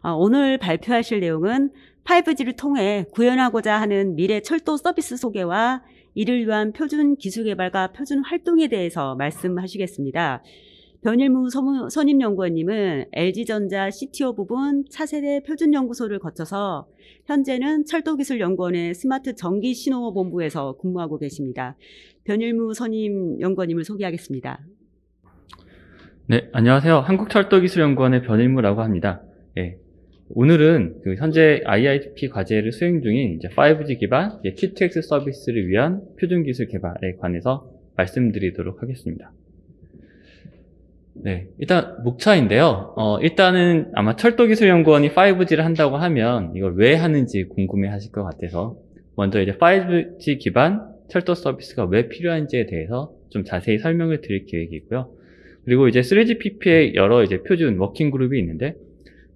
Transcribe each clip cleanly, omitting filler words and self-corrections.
오늘 발표하실 내용은 5G를 통해 구현하고자 하는 미래 철도 서비스 소개와 이를 위한 표준 기술 개발과 표준 활동에 대해서 말씀하시겠습니다. 변일무 선임연구원님은 LG전자 CTO 부분 차세대 표준연구소를 거쳐서 현재는 철도기술연구원의 스마트 전기신호본부에서 근무하고 계십니다. 변일무 선임연구원님을 소개하겠습니다. 네, 안녕하세요. 한국철도기술연구원의 변일무라고 합니다. 네, 오늘은 현재 IIP 과제를 수행 중인 이제 5G 기반 T2X 서비스를 위한 표준기술 개발에 관해서 말씀드리도록 하겠습니다. 네, 일단 목차인데요. 일단은 아마 철도기술연구원이 5G를 한다고 하면 이걸 왜 하는지 궁금해 하실 것 같아서 먼저 이제 5G 기반 철도 서비스가 왜 필요한지에 대해서 좀 자세히 설명을 드릴 계획이고요. 그리고 이제 3GPP의 여러 이제 표준 워킹 그룹이 있는데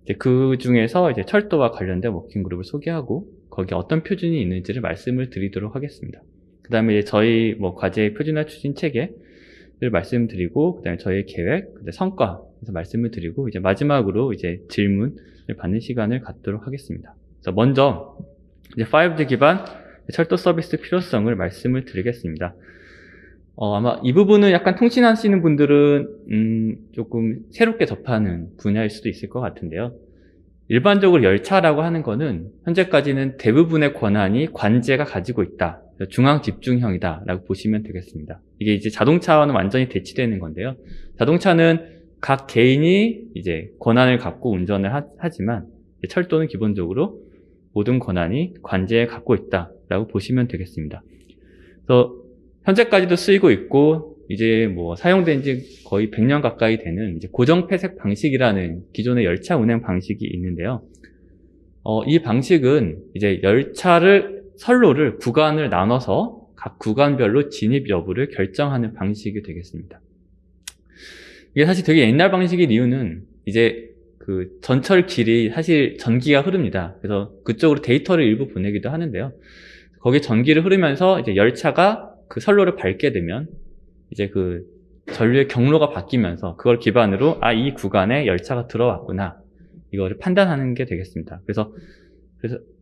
이제 그 중에서 이제 철도와 관련된 워킹 그룹을 소개하고 거기에 어떤 표준이 있는지를 말씀을 드리도록 하겠습니다. 그 다음에 이제 저희 과제 표준화 추진 체계를 말씀드리고, 그 다음에 저희의 계획, 그다음에 성과에서 말씀을 드리고, 이제 마지막으로 이제 질문을 받는 시간을 갖도록 하겠습니다. 그래서 먼저 이제 5G 기반 철도 서비스 필요성을 말씀을 드리겠습니다. 아마 이 부분은 약간 통신하시는 분들은 조금 새롭게 접하는 분야일 수도 있을 것 같은데요. 일반적으로 열차라고 하는 거는 현재까지는 대부분의 권한이 관제가 가지고 있다. 중앙 집중형이다 라고 보시면 되겠습니다. 이게 이제 자동차와는 완전히 대치되는 건데요. 자동차는 각 개인이 이제 권한을 갖고 운전을 하지만 철도는 기본적으로 모든 권한이 관제에 갖고 있다 라고 보시면 되겠습니다. 그래서 현재까지도 쓰이고 있고 이제 사용된 지 거의 100년 가까이 되는 이제 고정폐색 방식이라는 기존의 열차 운행 방식이 있는데요. 이 방식은 이제 선로를 구간을 나눠서 각 구간별로 진입 여부를 결정하는 방식이 되겠습니다. 이게 사실 되게 옛날 방식인 이유는 이제 그 전철 길이 사실 전기가 흐릅니다. 그래서 그쪽으로 데이터를 일부 보내기도 하는데요. 거기 전기를 흐르면서 이제 열차가 그 선로를 밟게 되면 이제 그 전류의 경로가 바뀌면서 그걸 기반으로 이 구간에 열차가 들어왔구나 이거를 판단하는 게 되겠습니다. 그래서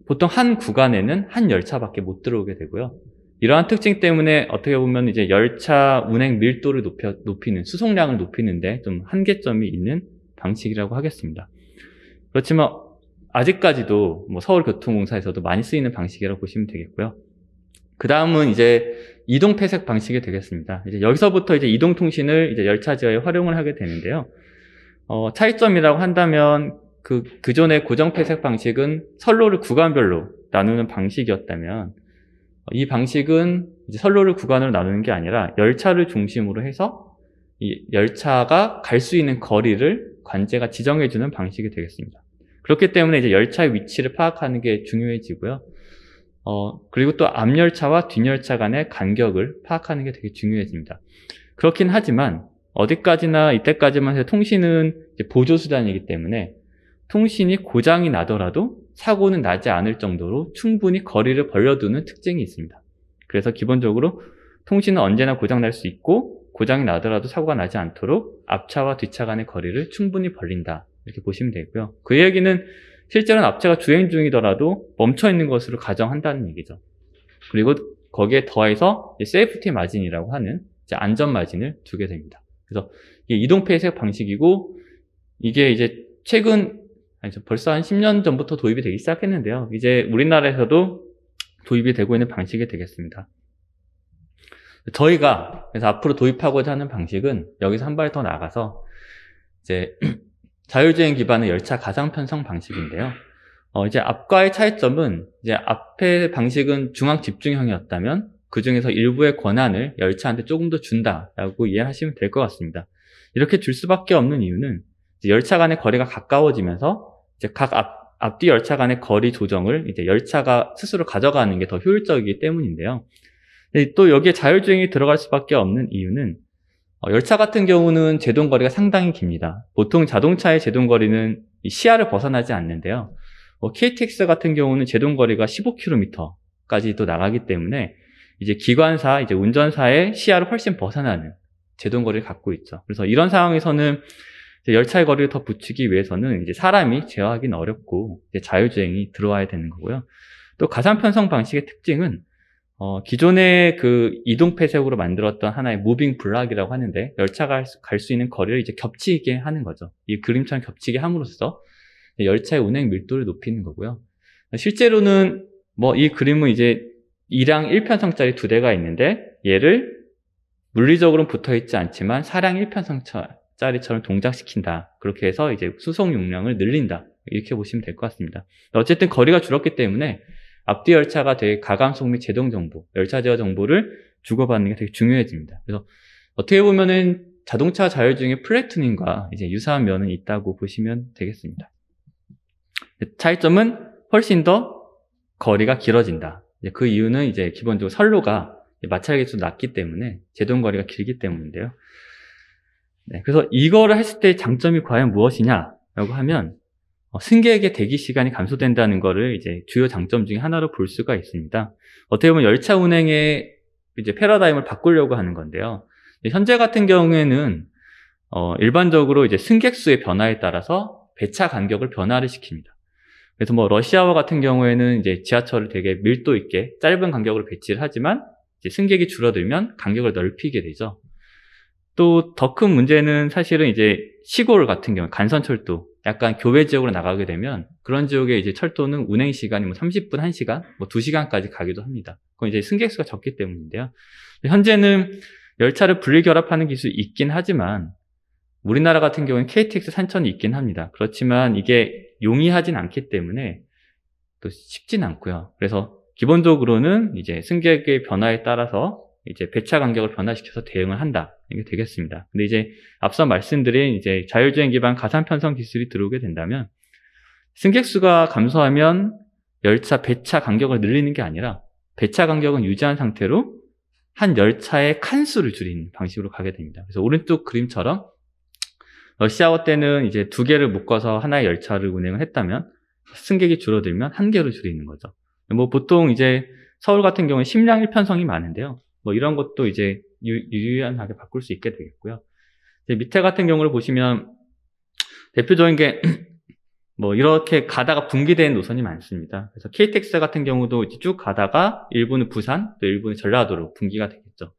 보통 한 구간에는 한 열차밖에 못 들어오게 되고요. 이러한 특징 때문에 어떻게 보면 이제 열차 운행 밀도를 높이는, 수송량을 높이는데 좀 한계점이 있는 방식이라고 하겠습니다. 그렇지만 아직까지도 서울교통공사에서도 많이 쓰이는 방식이라고 보시면 되겠고요. 그 다음은 이제 이동폐색 방식이 되겠습니다. 이제 여기서부터 이제 이동통신을 이제 열차지하에 활용을 하게 되는데요. 차이점이라고 한다면 그전의 고정폐색 방식은 선로를 구간별로 나누는 방식이었다면 이 방식은 이제 선로를 구간으로 나누는 게 아니라 열차를 중심으로 해서 이 열차가 갈 수 있는 거리를 관제가 지정해주는 방식이 되겠습니다. 그렇기 때문에 이제 열차의 위치를 파악하는 게 중요해지고요. 그리고 또 앞열차와 뒷열차 간의 간격을 파악하는 게 되게 중요해집니다. 그렇긴 하지만 어디까지나 이때까지만 해도 통신은 이제 보조수단이기 때문에 통신이 고장이 나더라도 사고는 나지 않을 정도로 충분히 거리를 벌려두는 특징이 있습니다. 그래서 기본적으로 통신은 언제나 고장 날 수 있고 고장이 나더라도 사고가 나지 않도록 앞차와 뒷차 간의 거리를 충분히 벌린다 이렇게 보시면 되고요. 그 얘기는 실제로는 앞차가 주행 중이더라도 멈춰 있는 것으로 가정한다는 얘기죠. 그리고 거기에 더해서 세이프티 마진이라고 하는 이제 안전 마진을 두게 됩니다. 그래서 이게 이동폐색 방식이고 이게 이제 벌써 한 10년 전부터 도입이 되기 시작했는데요. 이제 우리나라에서도 도입이 되고 있는 방식이 되겠습니다. 저희가 그래서 앞으로 도입하고자 하는 방식은 여기서 한 발 더 나가서 이제 자율주행 기반의 열차 가상 편성 방식인데요. 이제 앞과의 차이점은 이제 앞의 방식은 중앙 집중형이었다면 그 중에서 일부의 권한을 열차한테 조금 더 준다라고 이해하시면 될 것 같습니다. 이렇게 줄 수밖에 없는 이유는 이제 열차 간의 거리가 가까워지면서 이제 각 앞뒤 열차 간의 거리 조정을 이제 열차가 스스로 가져가는 게 더 효율적이기 때문인데요. 또 여기에 자율주행이 들어갈 수밖에 없는 이유는 열차 같은 경우는 제동거리가 상당히 깁니다. 보통 자동차의 제동거리는 시야를 벗어나지 않는데요. KTX 같은 경우는 제동거리가 15km까지도 나가기 때문에 이제 기관사, 이제 운전사의 시야를 훨씬 벗어나는 제동거리를 갖고 있죠. 그래서 이런 상황에서는 열차의 거리를 더 붙이기 위해서는 이제 사람이 제어하기는 어렵고 이제 자율주행이 들어와야 되는 거고요. 또 가산 편성 방식의 특징은 기존의 그 이동 폐색으로 만들었던 하나의 무빙 블락이라고 하는데 열차가 갈 수 있는 거리를 이제 겹치게 하는 거죠. 이 그림처럼 겹치게 함으로써 열차의 운행 밀도를 높이는 거고요. 실제로는 뭐 이 그림은 이제 2량 1편성짜리 2대가 있는데 얘를 물리적으로는 붙어 있지 않지만 4량 1편성짜리처럼 동작시킨다. 그렇게 해서 이제 수송 용량을 늘린다. 이렇게 보시면 될 것 같습니다. 어쨌든 거리가 줄었기 때문에 앞뒤 열차가 되게 가감속 및 제동 정보, 열차 제어 정보를 주고받는 게 되게 중요해집니다. 그래서 어떻게 보면은 자동차 자율주행의 플래투닝과 이제 유사한 면은 있다고 보시면 되겠습니다. 차이점은 훨씬 더 거리가 길어진다. 그 이유는 이제 기본적으로 선로가 마찰 개수가 낮기 때문에 제동 거리가 길기 때문인데요. 네, 그래서 이거를 했을 때 장점이 과연 무엇이냐라고 하면 승객의 대기 시간이 감소된다는 거를 이제 주요 장점 중에 하나로 볼 수가 있습니다. 어떻게 보면 열차 운행의 이제 패러다임을 바꾸려고 하는 건데요. 현재 같은 경우에는 일반적으로 이제 승객 수의 변화에 따라서 배차 간격을 변화를 시킵니다. 그래서 뭐 러시아워 같은 경우에는 이제 지하철을 되게 밀도 있게 짧은 간격으로 배치를 하지만 이제 승객이 줄어들면 간격을 넓히게 되죠. 또 더 큰 문제는 사실은 이제 시골 같은 경우 간선철도 약간 교외 지역으로 나가게 되면 그런 지역에 이제 철도는 운행 시간이 뭐 30분, 1시간, 뭐 2시간까지 가기도 합니다. 그건 이제 승객 수가 적기 때문인데요. 현재는 열차를 분리결합하는 기술이 있긴 하지만 우리나라 같은 경우는 KTX 산천이 있긴 합니다. 그렇지만 이게 용이하진 않기 때문에 또 쉽진 않고요. 그래서 기본적으로는 이제 승객의 변화에 따라서 이제 배차 간격을 변화시켜서 대응을 한다. 이게 되겠습니다. 근데 이제 앞서 말씀드린 이제 자율주행 기반 가산 편성 기술이 들어오게 된다면 승객 수가 감소하면 열차 배차 간격을 늘리는 게 아니라 배차 간격은 유지한 상태로 한 열차의 칸수를 줄이는 방식으로 가게 됩니다. 그래서 오른쪽 그림처럼 러시아워 때는 이제 2개를 묶어서 하나의 열차를 운행을 했다면 승객이 줄어들면 1개로 줄이는 거죠. 뭐 보통 이제 서울 같은 경우는 10량 1편성이 많은데요. 뭐 이런 것도 이제 유연하게 바꿀 수 있게 되겠고요. 이제 밑에 같은 경우를 보시면 대표적인 게 뭐 이렇게 가다가 분기된 노선이 많습니다. 그래서 KTX 같은 경우도 이제 쭉 가다가 일부는 부산, 또 일부는 전라도로 분기가 되겠죠.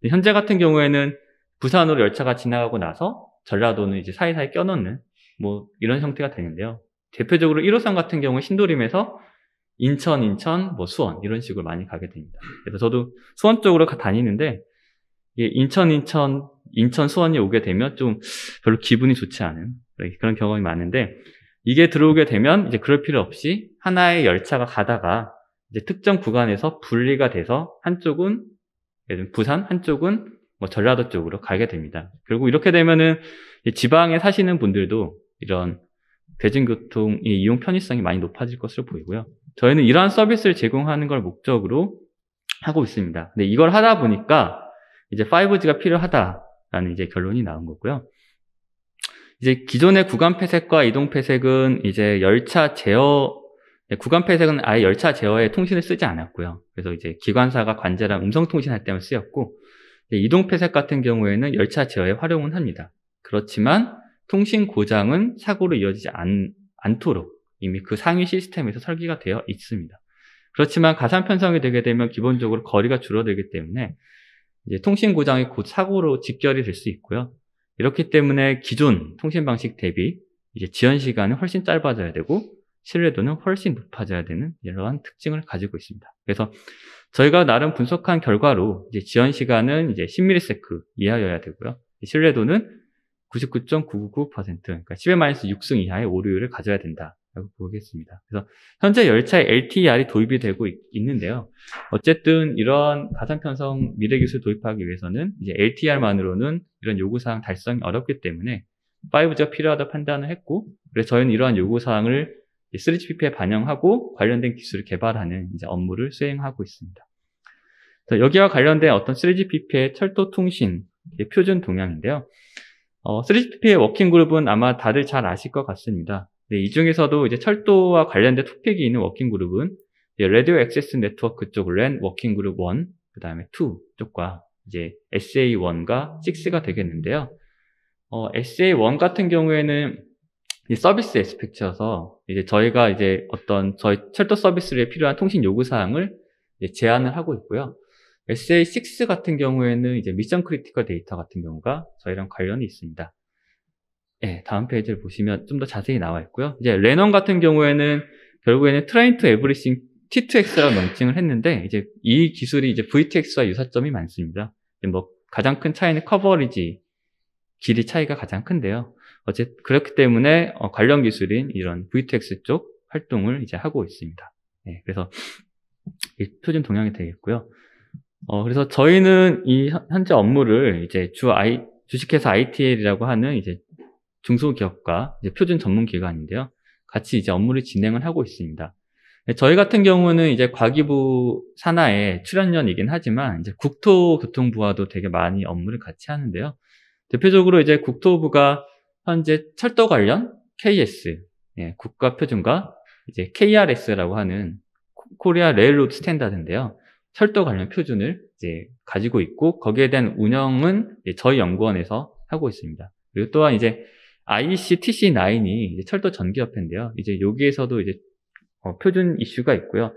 현재 같은 경우에는 부산으로 열차가 지나가고 나서 전라도는 이제 사이사이 껴넣는 뭐 이런 형태가 되는데요. 대표적으로 1호선 같은 경우는 신도림에서 인천, 뭐 수원 이런 식으로 많이 가게 됩니다. 그래서 저도 수원 쪽으로 다니는데 인천, 수원이 오게 되면 좀 별로 기분이 좋지 않은 그런 경험이 많은데 이게 들어오게 되면 이제 그럴 필요 없이 하나의 열차가 가다가 이제 특정 구간에서 분리가 돼서 한쪽은 부산, 한쪽은 뭐 전라도 쪽으로 가게 됩니다. 결국 이렇게 되면은 지방에 사시는 분들도 이런 대중교통의 이용 편의성이 많이 높아질 것으로 보이고요. 저희는 이러한 서비스를 제공하는 걸 목적으로 하고 있습니다. 근데 이걸 하다 보니까 이제 5G가 필요하다라는 이제 결론이 나온 거고요. 이제 기존의 구간 폐색과 이동 폐색은 이제 열차 제어, 구간 폐색은 아예 열차 제어에 통신을 쓰지 않았고요. 그래서 이제 기관사가 관제랑 음성 통신할 때만 쓰였고, 이동 폐색 같은 경우에는 열차 제어에 활용은 합니다. 그렇지만 통신 고장은 사고로 이어지지 않도록 이미 그 상위 시스템에서 설계가 되어 있습니다. 그렇지만 가산 편성이 되게 되면 기본적으로 거리가 줄어들기 때문에 이제 통신 고장이 곧 사고로 직결이 될 수 있고요. 이렇기 때문에 기존 통신 방식 대비 이제 지연 시간은 훨씬 짧아져야 되고 신뢰도는 훨씬 높아져야 되는 이러한 특징을 가지고 있습니다. 그래서 저희가 나름 분석한 결과로 이제 지연 시간은 이제 10ms 이하여야 되고요. 신뢰도는 99.999%, 그러니까 10-6승 이하의 오류율을 가져야 된다라고 보겠습니다. 그래서 현재 열차에 LTER이 도입이 되고 있는데요. 어쨌든 이러한 가산 편성 미래 기술 도입하기 위해서는 이제 LTER만으로는 이런 요구사항 달성이 어렵기 때문에 5G가 필요하다 판단을 했고, 그래서 저희는 이러한 요구사항을 3GPP에 반영하고 관련된 기술을 개발하는 이제 업무를 수행하고 있습니다. 여기와 관련된 어떤 3GPP의 철도 통신 표준 동향인데요. 3GPP의 워킹 그룹은 아마 다들 잘 아실 것 같습니다. 네, 이 중에서도 이제 철도와 관련된 토픽이 있는 워킹 그룹은 라디오 액세스 네트워크 쪽 LAN 워킹 그룹 1, 그 다음에 2 쪽과 이제 SA1과 6가 되겠는데요. SA1 같은 경우에는 이 서비스 에스펙트여서 이제 저희가 이제 어떤 저희 철도 서비스에 필요한 통신 요구 사항을 이제 제안을 하고 있고요. SA6 같은 경우에는 이제 미션 크리티컬 데이터 같은 경우가 저희랑 관련이 있습니다. 네, 다음 페이지를 보시면 좀 더 자세히 나와 있고요. 이제 레넌 같은 경우에는 결국에는 트레인 투 에브리싱 T2X라고 명칭을 했는데 이제 이 기술이 이제 VTX와 유사점이 많습니다. 뭐 가장 큰 차이는 커버리지 길이 차이가 가장 큰데요. 그렇기 때문에 관련 기술인 이런 VTX 쪽 활동을 이제 하고 있습니다. 네, 그래서 이 표준 동향이 되겠고요. 그래서 저희는 이 현재 업무를 이제 주식회사 ITL이라고 하는 이제 중소기업과 이제 표준 전문 기관인데요. 같이 이제 업무를 진행을 하고 있습니다. 저희 같은 경우는 이제 과기부 산하의 출연연이긴 하지만 이제 국토교통부와도 되게 많이 업무를 같이 하는데요. 대표적으로 이제 국토부가 현재 철도 관련 KS, 예, 국가표준과 이제 KRS라고 하는 코리아 레일로드 스탠다드인데요. 철도 관련 표준을 이제 가지고 있고 거기에 대한 운영은 저희 연구원에서 하고 있습니다. 그리고 또한 이제 IEC TC9이 이제 철도 전기협회인데요. 이제 여기에서도 이제 표준 이슈가 있고요.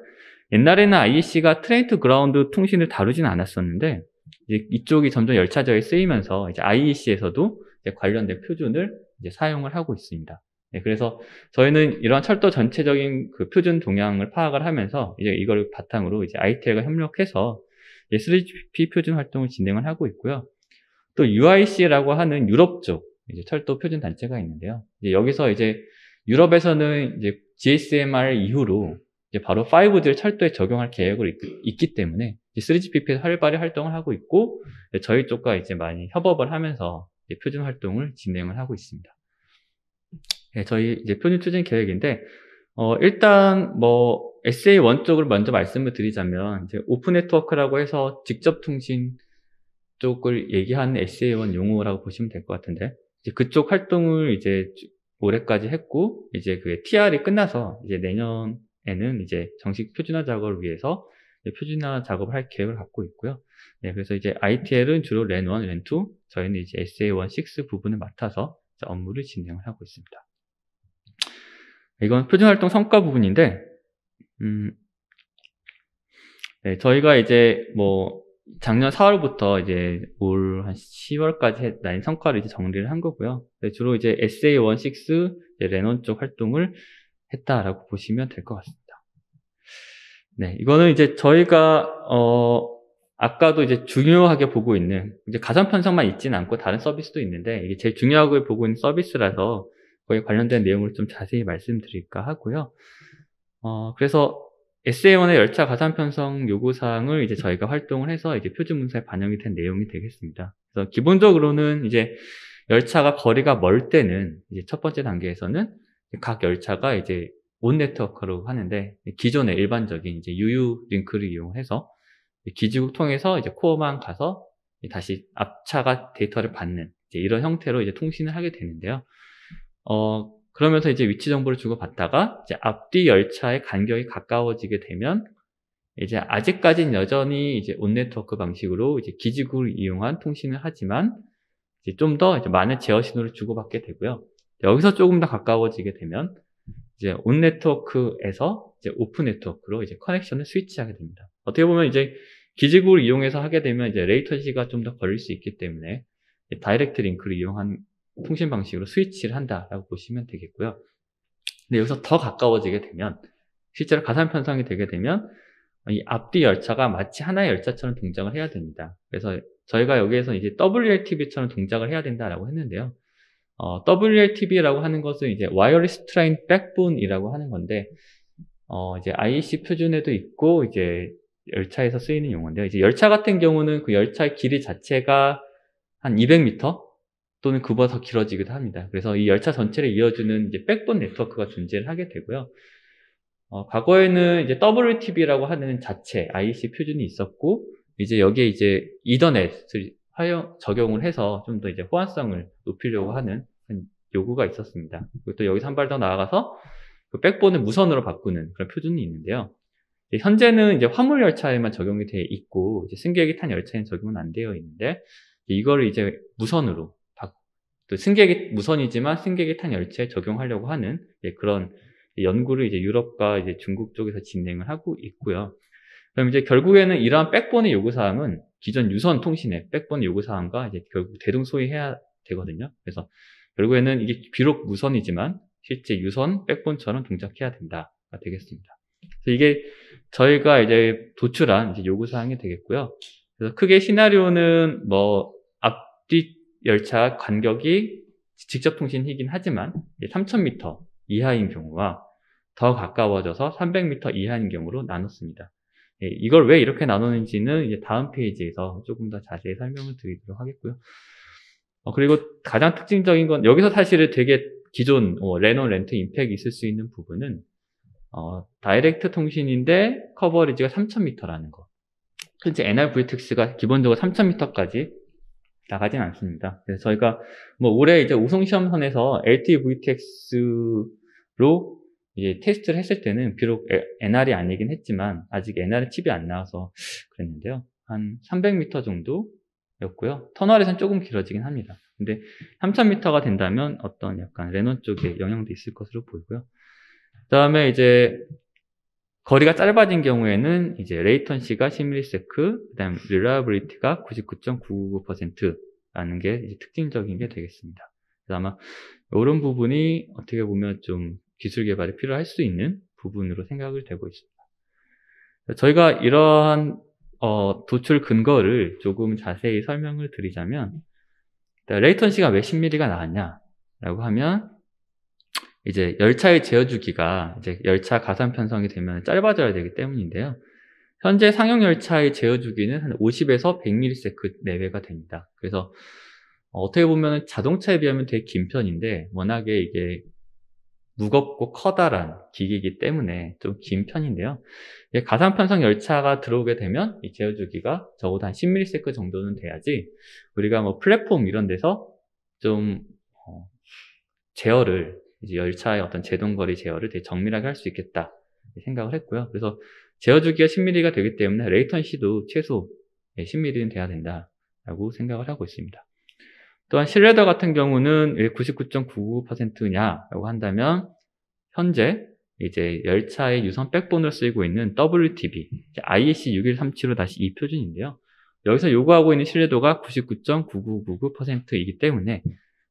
옛날에는 IEC가 트레인 투 그라운드 통신을 다루진 않았었는데 이제 이쪽이 점점 열차적에 쓰이면서 이제 IEC에서도 이제 관련된 표준을 이제 사용을 하고 있습니다. 네, 그래서 저희는 이런 철도 전체적인 그 표준 동향을 파악을 하면서 이제 이걸 바탕으로 이제 ITL과 협력해서 이제 3GP 표준 활동을 진행을 하고 있고요. 또 UIC라고 하는 유럽 쪽 이제 철도 표준 단체가 있는데요. 이제 여기서 이제 유럽에서는 이제 GSMR 이후로 이제 바로 5G를 철도에 적용할 계획을 있기 때문에 3GPP에서 활발히 활동을 하고 있고 저희 쪽과 이제 많이 협업을 하면서 이제 표준 활동을 진행을 하고 있습니다. 네, 저희 이제 표준 추진 계획인데 일단 뭐 SA1 쪽을 먼저 말씀을 드리자면 이제 오픈 네트워크라고 해서 직접 통신 쪽을 얘기하는 SA1 용어라고 보시면 될 것 같은데 이제 그쪽 활동을 이제 올해까지 했고 이제 그 TR이 끝나서 이제 내년에는 이제 정식 표준화 작업을 위해서 표준화 작업을 할 계획을 갖고 있고요. 네, 그래서 이제 ITL은 주로 랜1, 랜2, 저희는 이제 SA1, 6 부분을 맡아서 업무를 진행을 하고 있습니다. 이건 표준 활동 성과 부분인데, 네, 저희가 이제 뭐 작년 4월부터 이제 올 한 10월까지 낸 성과를 이제 정리를 한 거고요. 네, 주로 이제 SA1, 6, 랜1 쪽 활동을 했다라고 보시면 될 것 같습니다. 네, 이거는 이제 저희가 아까도 이제 중요하게 보고 있는 이제 가상 편성만 있지는 않고 다른 서비스도 있는데 이게 제일 중요하게 보고 있는 서비스라서 거기에 관련된 내용을 좀 자세히 말씀드릴까 하고요. 그래서 SA1의 열차 가상 편성 요구 사항을 이제 저희가 활동을 해서 이제 표준 문서에 반영이 된 내용이 되겠습니다. 그래서 기본적으로는 이제 열차가 거리가 멀 때는 이제 첫 번째 단계에서는 각 열차가 이제 온 네트워크로 하는데 기존의 일반적인 이제 UU 링크를 이용해서 기지국 통해서 이제 코어만 가서 다시 앞차가 데이터를 받는 이제 이런 형태로 이제 통신을 하게 되는데요. 그러면서 이제 위치 정보를 주고받다가 이제 앞뒤 열차의 간격이 가까워지게 되면 이제 아직까지는 여전히 이제 온 네트워크 방식으로 이제 기지국을 이용한 통신을 하지만 이제 좀 더 이제 많은 제어 신호를 주고받게 되고요. 여기서 조금 더 가까워지게 되면 이제 온 네트워크에서 이제 오픈 네트워크로 이제 커넥션을 스위치하게 됩니다. 어떻게 보면 이제 기지국을 이용해서 하게 되면 이제 레이턴시가 좀 더 걸릴 수 있기 때문에 다이렉트 링크를 이용한 통신 방식으로 스위치를 한다라고 보시면 되겠고요. 근데 여기서 더 가까워지게 되면 실제로 가상 편성이 되게 되면 이 앞뒤 열차가 마치 하나의 열차처럼 동작을 해야 됩니다. 그래서 저희가 여기에서 이제 WLTV처럼 동작을 해야 된다라고 했는데요. WLTV라고 하는 것은 이제 와이어리스 트레인 백본이라고 하는 건데, 이제 IEC 표준에도 있고, 이제 열차에서 쓰이는 용어인데요. 이제 열차 같은 경우는 그 열차의 길이 자체가 한 200m 또는 그보다 더 길어지기도 합니다. 그래서 이 열차 전체를 이어주는 이제 백본 네트워크가 존재를 하게 되고요. 과거에는 이제 WTV라고 하는 자체 IEC 표준이 있었고, 이제 여기에 이제 이더넷을 적용을 해서 좀 더 이제 호환성을 높이려고 하는 요구가 있었습니다. 그리고 또 여기서 한 발 더 나아가서 그 백본을 무선으로 바꾸는 그런 표준이 있는데요. 현재는 이제 화물 열차에만 적용이 되어 있고, 이제 승객이 탄 열차에는 적용은 안 되어 있는데, 이거를 이제 무선으로 또 승객이 무선이지만 승객이 탄 열차에 적용하려고 하는 그런 연구를 이제 유럽과 이제 중국 쪽에서 진행을 하고 있고요. 그럼 이제 결국에는 이러한 백본의 요구사항은 기존 유선 통신의 백본의 요구사항과 이제 결국 대동소이해야 되거든요. 그래서 결국에는 이게 비록 무선이지만 실제 유선 백본처럼 동작해야 된다가 되겠습니다. 그래서 이게 저희가 이제 도출한 이제 요구사항이 되겠고요. 그래서 크게 시나리오는 뭐 앞뒤 열차 간격이 직접 통신이긴 하지만 3000m 이하인 경우와 더 가까워져서 300m 이하인 경우로 나눴습니다. 이걸 왜 이렇게 나누는지는 이제 다음 페이지에서 조금 더 자세히 설명을 드리도록 하겠고요. 그리고 가장 특징적인 건 여기서 사실은 되게 기존 레논 렌트 임팩이 있을 수 있는 부분은 다이렉트 통신인데 커버리지가 3000m라는 거. 현재 NRVTX가 기본적으로 3000m까지 나가진 않습니다. 그래서 저희가 뭐 올해 이제 우승시험선에서 LTE-VTX로 이제 테스트를 했을 때는 비록 NR이 아니긴 했지만 아직 NR 칩이 안 나와서 그랬는데요. 한 300m 정도였고요. 터널에서는 조금 길어지긴 합니다. 근데 3000m가 된다면 어떤 약간 레논 쪽에 영향도 있을 것으로 보이고요. 그 다음에 이제 거리가 짧아진 경우에는 이제 레이턴시가 10ms, 그 다음에 리라이어빌리티가 99.999%라는 게 이제 특징적인 게 되겠습니다. 그래서 아마 이런 부분이 어떻게 보면 좀 기술 개발이 필요할 수 있는 부분으로 생각을 되고 있습니다. 저희가 이러한 도출 근거를 조금 자세히 설명을 드리자면 레이턴시가 왜 10mm가 나왔냐라고 하면 이제 열차의 제어 주기가 이제 열차 가산 편성이 되면 짧아져야 되기 때문인데요. 현재 상용 열차의 제어 주기는 한 50에서 100ms 내외가 됩니다. 그래서 어떻게 보면 자동차에 비하면 되게 긴 편인데 워낙에 이게 무겁고 커다란 기기이기 때문에 좀 긴 편인데요. 가상 편성 열차가 들어오게 되면 이 제어 주기가 적어도 한 10ms 정도는 돼야지 우리가 뭐 플랫폼 이런 데서 좀 제어를 이제 열차의 어떤 제동거리 제어를 되게 정밀하게 할 수 있겠다 생각을 했고요. 그래서 제어 주기가 10mm가 되기 때문에 레이턴시도 최소 10mm는 돼야 된다라고 생각을 하고 있습니다. 또한 실레더 같은 경우는 왜 99.99%냐라고 한다면 현재 이제 열차의 유선 백본을 쓰고 있는 WTB IEC 61375-2 표준인데요. 여기서 요구하고 있는 신뢰도가 99.9999%이기 때문에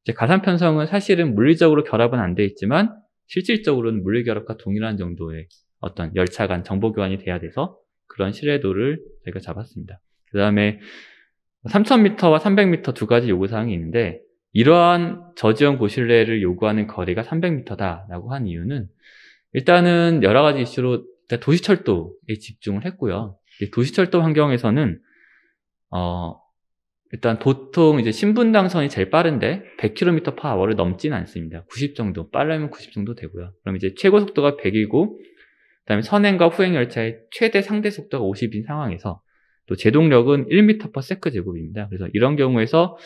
이제 가산 편성은 사실은 물리적으로 결합은 안 돼 있지만 실질적으로는 물리 결합과 동일한 정도의 어떤 열차 간 정보 교환이 돼야 돼서 그런 신뢰도를 저희가 잡았습니다. 그 다음에 3000m와 300m 두 가지 요구사항이 있는데 이러한 저지연 고신뢰를 요구하는 거리가 300m다라고 한 이유는 일단은 여러 가지 이슈로 도시철도에 집중을 했고요. 도시철도 환경에서는 일단 보통 이제 신분당선이 제일 빠른데 100km/h를 넘지는 않습니다. 90 정도, 빠르면 90 정도 되고요. 그럼 이제 최고 속도가 100이고 그다음에 선행과 후행 열차의 최대 상대 속도가 50인 상황에서 또 제동력은 1m/s 제곱입니다. 그래서 이런 경우에서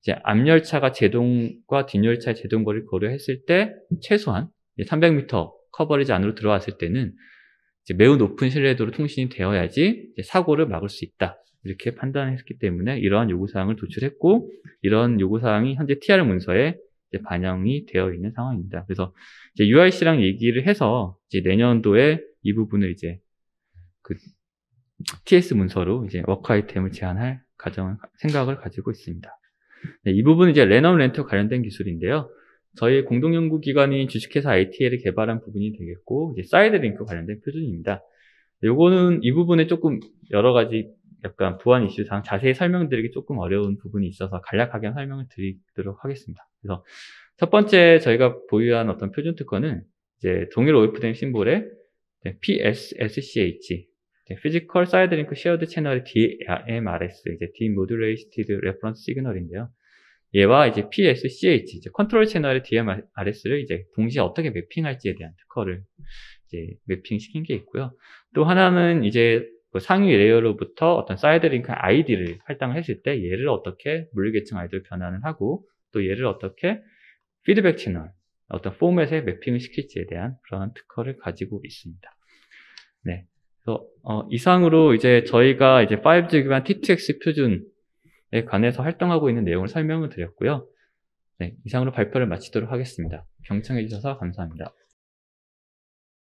이제 앞열차가 제동과 뒷열차의 제동거리를 고려했을 때 최소한 300m 커버리지 안으로 들어왔을 때는 이제 매우 높은 신뢰도로 통신이 되어야지 이제 사고를 막을 수 있다. 이렇게 판단했기 때문에 이러한 요구사항을 도출했고 이런 요구사항이 현재 TR 문서에 이제 반영이 되어 있는 상황입니다. 그래서 이제 UIC랑 얘기를 해서 이제 내년도에 이 부분을 이제 그 TS 문서로 이제 워크 아이템을 제안할 생각을 가지고 있습니다. 네, 이 부분은 이제 레논 렌트와 관련된 기술인데요. 저희 공동연구기관인 주식회사 ITL이 개발한 부분이 되겠고, 이제 사이드 링크 관련된 표준입니다. 요거는 이 부분에 조금 여러 가지 약간 보안 이슈상 자세히 설명드리기 조금 어려운 부분이 있어서 간략하게 설명을 드리도록 하겠습니다. 그래서 첫 번째 저희가 보유한 어떤 표준 특허는 이제 동일 OFDM 심볼에 PSSCH, Physical Side Link Shared Channel DMRS, 이제 Demodulated Reference Signal인데요. 얘와 이제 PSCH, 이제 컨트롤 채널의 DMRS를 이제 동시에 어떻게 매핑할지에 대한 특허를 이제 매핑시킨 게 있고요. 또 하나는 이제 그 상위 레이어로부터 어떤 사이드 링크 ID를 할당을 했을 때 얘를 어떻게 물리계층 ID로 변환을 하고 또 얘를 어떻게 피드백 채널, 어떤 포맷에 매핑을 시킬지에 대한 그러한 특허를 가지고 있습니다. 네. 그래서 이상으로 이제 저희가 이제 5G 기반 T2X 표준에 관해서 활동하고 있는 내용을 설명을 드렸고요. 네, 이상으로 발표를 마치도록 하겠습니다. 경청해 주셔서 감사합니다.